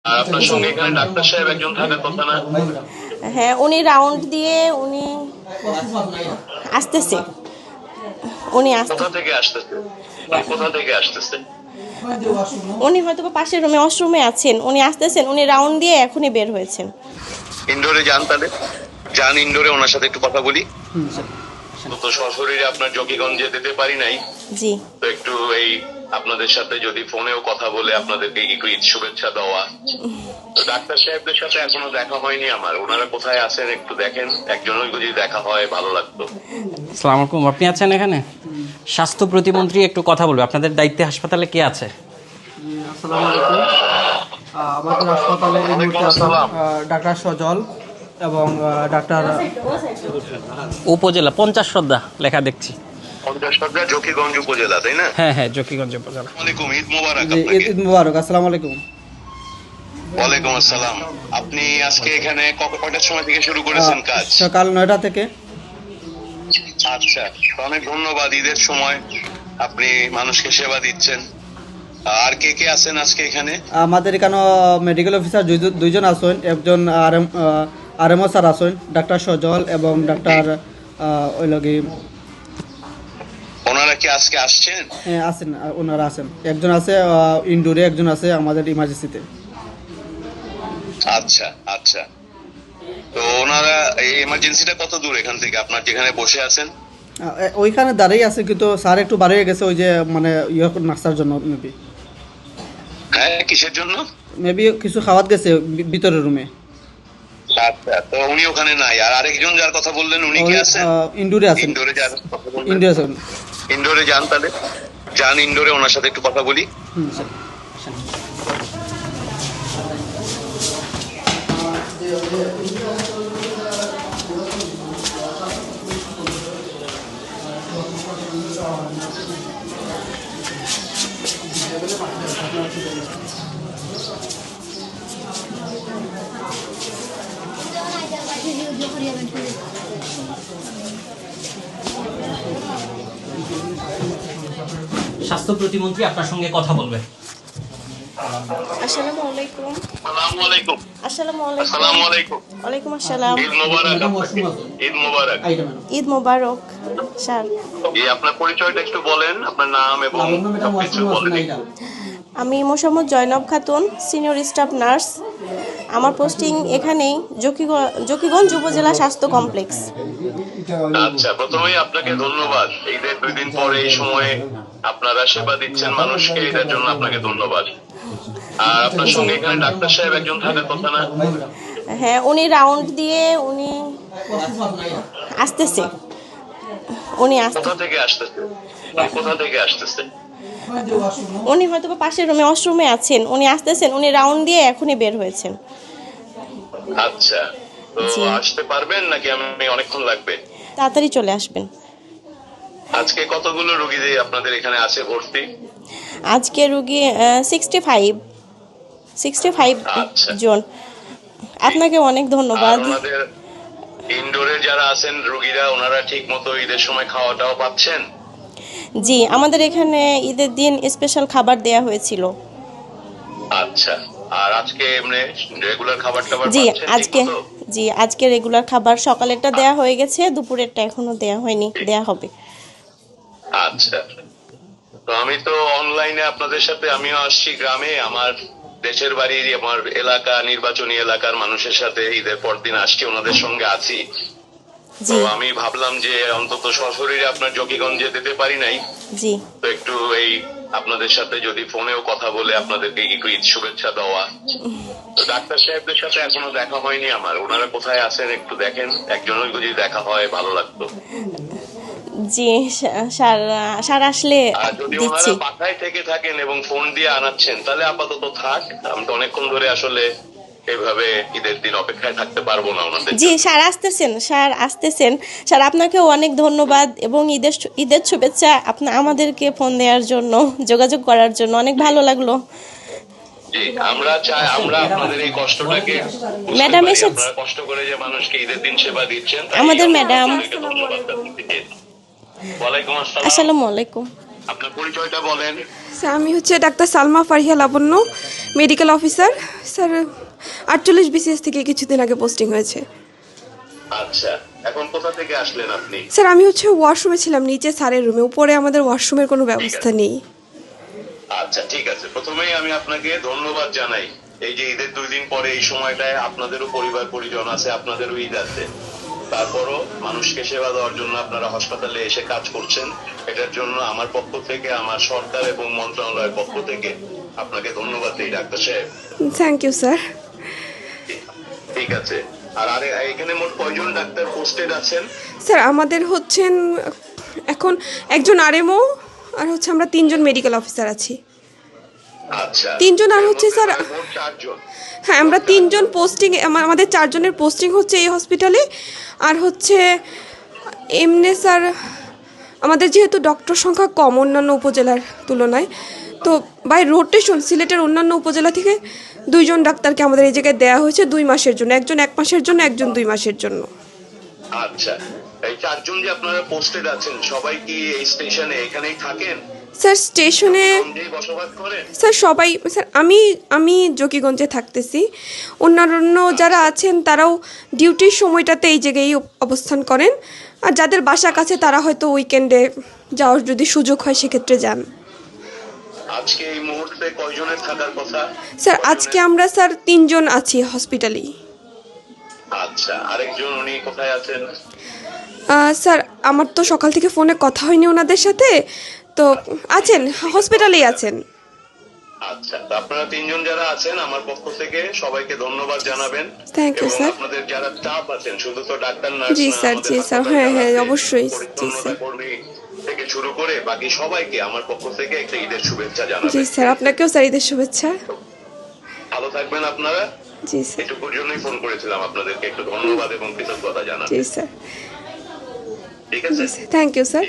আর আপনার সঙ্গে এখানে ডাক্তার সাহেব একজন থাকার কথা না? হ্যাঁ, উনি রাউন্ড দিয়ে উনি আসতেছে। কোথা থেকে আসতেছে? কোথা থেকে আসতেছে? উনি হয়তো বা পাশের রুমে ওয়াশরুমে আছেন, উনি আসতেছেন, উনি রাউন্ড দিয়ে এখনই বের হয়েছেন। ইনডোরে যান, তাহলে যান ইনডোরে, ওনার সাথে একটু কথা বলি। তো সশরীরে আপনার জকিগঞ্জে যেতে পারি নাই, জি তো একটু এই আপনাদের সাথে যদি ফোনেও কথা বলে আপনাদেরকে একটু ঈদ শুভেচ্ছা দেওয়া। তো ডাক্তার সাহেবদের সাথে এখনো দেখা হয়নি আমার, ওনারা কোথায় আছেন একটু দেখেন, একজনই যদি দেখা হয় ভালো লাগতো। আসসালামু আলাইকুম, আপনি আছেন এখানে? স্বাস্থ্য প্রতিমন্ত্রী একটু কথা বলবে, আপনাদের দায়িত্বে হাসপাতালে কে আছে? আসসালামু আলাইকুম। আমাদের হাসপাতালে এই মুহূর্তে আছেন ডাক্তার সজল এবং ডাক্তার উপজেলা 50 শ্রদ্ধা লেখা দেখছি। 50 জকিগঞ্জ উপজেলা, তাই না? হ্যাঁ হ্যাঁ, জকিগঞ্জ উপজেলা। ওয়ালাইকুম, ঈদ মোবারক জি, আপনাকে। ঈদ মুবারক। আসসালামু আলাইকুম। ওয়ালাইকুম আসসালাম। আপনি আজকে এখানে কয়টার সময় থেকে শুরু করেছেন কাজ? সকাল 9টা থেকে। আচ্ছা, অনেক ধন্যবাদ। ঈদের সময় আপনি মানুষকে সেবা দিচ্ছেন। আর কে কে আছেন আজকে এখানে? আমাদের এখানে মেডিকেল অফিসার দুইজন আছেন, একজন আরএমও স্যার আছেন, ডাক্তার সজল এবং ডাক্তার ওই লগে ওনারা কি আজকে আসছেন? আছেন, ওনারা আছেন। একজন আছে ইনডোরে, একজন আছে আমাদের ইমার্জেন্সিতে। আচ্ছা আচ্ছা। তো ওনারা এই এমার্জেন্সিটা কত দূর এখান থেকে, আপনার যেখানে বসে আছেন? ওইখানে দাঁড়িয়ে আছে, কিন্তু স্যার একটু বাড়িয়ে গেছে, ওই যে মানে নাস্তার জন্য হ্যাঁ, কিসের জন্য? মেবি কিছু খাওয়াত গেছে ভিতরের রুমে। আচ্ছা, তো উনি ওখানে নাই। আর আরেকজন যার কথা বললেন উনি কি আছেন? ইনডোরে আছেন। ইনডোরে যার কথা বললেন, ইনডোরে আছেন। ইনডোরে যান, তাহলে যান ইনডোরে, ওনার সাথে একটু কথা বলি। স্বাস্থ্য প্রতিমন্ত্রী আপনার সঙ্গে কথা বলবে। আসসালামু আলাইকুম। আসসালামু আলাইকুম। আসসালামু আলাইকুম। আসসালামু আলাইকুম। ওয়ালাইকুম আসসালাম। ঈদ মোবারক আপনাকে। ঈদ মোবারক। ঈদ মোবারক স্যার। আপনার পরিচয়টা একটু বলেন, আপনার নাম এবং সবকিছু বলেন। আমি Mosammat Zainab Khatun, senior staff nurse. আমার পোস্টিং এখানেই জকিগঞ্জ উপজেলা স্বাস্থ্য কমপ্লেক্স। আচ্ছা, প্রথমেই আপনাকে ধন্যবাদ। ঈদের 2 দিন পরে এই সময়ে আপনারা সেবা দিচ্ছেন মানুষকে, এটার জন্য আপনাকে ধন্যবাদ। আর আপনার সঙ্গে এখানে ডাক্তার সাহেব একজন থাকার কথা না? হ্যাঁ, উনি রাউন্ড দিয়ে উনি আসতেছে। কোথা থেকে আসতেছে? কোথা থেকে আসতেছে? উনি হয়তো বা পাশের রুমে ওয়াশরুমে আছেন, উনি আসতেছেন, উনি রাউন্ড দিয়ে এখনই বের হয়েছেন। আচ্ছা, তো জি। আসতে পারবেন নাকি আমি অনেকক্ষণ লাগবে? তাড়াতাড়ি চলে আসবেন। আজকে কতগুলো রোগী আপনাদের এখানে আছে ভর্তি? আজকে রুগী 65 আচ্ছা। জন। আপনাকে অনেক ধন্যবাদ। আর ওনাদের ইনডোরে যারা আছেন রোগীরা, ওনারা ঠিক মতো ঈদের সময় খাওয়াটাও পাচ্ছেন? জি, আমাদের এখানে ঈদের দিন স্পেশাল খাবার দেয়া হয়েছিল। আচ্ছা, আর আজকে এমনি রেগুলার খাবার টাবার জি পাচ্ছেন আজকে ঠিকমতো? আজকে রেগুলার খাবার সকালেরটা দেয়া হয়ে গেছে, দুপুরেরটা এখনো দেয়া হয়নি, দেয়া হবে। আচ্ছা, তো আমি তো অনলাইনে আপনাদের সাথে, আমিও আসছি গ্রামে, আমার দেশের বাড়ির, আমার এলাকা, নির্বাচনী এলাকার মানুষের সাথে ঈদের পর দিন আসছি, ওনাদের সঙ্গে আছি। তো জি আমি ভাবলাম যে অন্তত সশরীরে আপনার জকিগঞ্জে যেতে পারি নাই, জি তো একটু এই আপনাদের সাথে যদি ফোনেও কথা বলে আপনাদেরকে একটু ঈদ শুভেচ্ছা দেওয়া। তো ডাক্তার সাহেবদের সাথে এখনো দেখা হয়নি আমার, ওনারা কোথায় আছেন একটু দেখেন, একজনই যদি দেখা হয় ভালো লাগতো। জি স্যার আসলে আর যদি দিচ্ছি। ওনারা পাঠায় থেকে থাকেন এবং ফোন দিয়ে আনাচ্ছেন, তাহলে আপাতত থাক। আমি তো অনেকক্ষণ ধরে আসলে এভাবে ঈদের দিন অপেক্ষায় থাকতে পারবো না ওনাদের। জি স্যার আসতেছেন। স্যার আপনাকেও অনেক ধন্যবাদ এবং ঈদের শুভেচ্ছা আমাদেরকে ফোন দেওয়ার জন্য, যোগাযোগ করার জন্য। অনেক ভালো লাগলো। জি, আমরা চাই আমরা আপনাদের এই কষ্টটাকে বুঝতে ম্যাডাম পারি। এসেছে। আপনারা কষ্ট করে যে মানুষকে ঈদের দিন সেবা দিচ্ছেন, তাই আমাদের আমরা ম্যাডাম। আপনাদেরকে ধন্যবাদ জানাচ্ছি। ওয়ালাইকুম আসসালাম। আসসালামু আলাইকুম। আপনার পরিচয়টা বলেন। আমি হচ্ছে ডাক্তার সালমা ফারিয়া লাবণ্য, মেডিকেল অফিসার স্যার 48 বিসিএস থেকে কিছুদিন আগে পোস্টিং হয়েছে। আচ্ছা, এখন কোথা থেকে আসলেন আপনি? স্যার আমি হচ্ছে ওয়াশরুমে ছিলাম, নিচে স্যারের রুমে, উপরে আমাদের ওয়াশরুমের কোনো ব্যবস্থা নেই। আচ্ছা, ঠিক আছে। প্রথমেই আমি আপনাকে ধন্যবাদ জানাই, এই যে ঈদের 2 দিন পরে এই সময়টায় আপনাদেরও পরিবার পরিজন আছে, আপনাদেরও ঈদ আছে, তারপরও মানুষকে সেবা দেওয়ার জন্য আপনারা হাসপাতালে এসে কাজ করছেন। এটার জন্য আমার পক্ষ থেকে, আমার সরকার এবং মন্ত্রণালয়ের পক্ষ থেকে আপনাকে ধন্যবাদ দিই ডাক্তার সাহেব। Thank you sir. ঠিক আছে। আর এখানে মোট কয়জন ডাক্তার পোস্টেড আছেন? স্যার আমাদের হচ্ছেন এখন একজন আরএমও, আর হচ্ছে আমরা 3 জন মেডিকেল অফিসার আছি। আচ্ছা, 3 জন। আর হচ্ছে স্যার মোট 4 জন। হ্যাঁ, আমরা 3 জন পোস্টিং, আমাদের 4 জনের পোস্টিং হচ্ছে এই হসপিটালে। আর হচ্ছে এমনি স্যার আমাদের যেহেতু ডক্টর সংখ্যা কম অন্যান্য উপজেলার তুলনায়, তো বাই রোটেশন সিলেটের অন্যান্য উপজেলা থেকে 2 জন ডাক্তারকে আমাদের এই জায়গায় দেওয়া হয়েছে 2 মাসের জন্য, একজন 1 মাসের জন্য, একজন 2 মাসের জন্য। আচ্ছা, এই 4 জন যে আপনারা পোস্টেড আছেন সবাই কি এই স্টেশনে এখানেই থাকেন? স্যার স্টেশনে সঙ্গেই বসবাস করেন? স্যার সবাই, স্যার আমি জকিগঞ্জে থাকতেছি, অন্যান্য যারা আছেন তারাও ডিউটির সময়টাতে এই জায়গায় অবস্থান করেন। আর যাদের বাসা কাছে তারা হয়তো উইকেন্ডে যাওয়ার যদি সুযোগ হয় সেক্ষেত্রে যান। আজকে এই মুহূর্তে কয়জনের থাকার কথা? স্যার আজকে আমরা স্যার 3 জন আছি হসপিটালেই। আচ্ছা, আরেকজন উনি কোথায় আছেন? স্যার আমার তো সকাল থেকে ফোনে কথা হয়নি ওনাদের সাথে, তো আছেন হসপিটালেই আছেন। আচ্ছা, তো আপনারা 3 জন যারা আছেন আমার পক্ষ থেকে সবাইকে ধন্যবাদ জানাবেন। Thank you, এবং sir. আপনাদের যারা স্টাফ আছেন, শুধু তো ডাক্তার নার্স জি না, স্যার, আমাদের জি স্যার, হাসপাতালে হ্যাঁ যারা হ্যাঁ আছে, অবশ্যই, জি পরিচ্ছন্নতা স্যার। কর্মী থেকে শুরু করে বাকি সবাইকে আমার পক্ষ থেকে একটা ঈদের শুভেচ্ছা জি জানাবেন। স্যার, আপনাকেও স্যার ঈদের শুভেচ্ছা। ভালো থাকবেন আপনারা। জি স্যার, এটুকুর জন্যই ফোন করেছিলাম, আপনাদেরকে একটু ধন্যবাদ এবং কৃতজ্ঞতা জানাতে। জি স্যার, ঠিক জি আছে? Sir, thank you sir.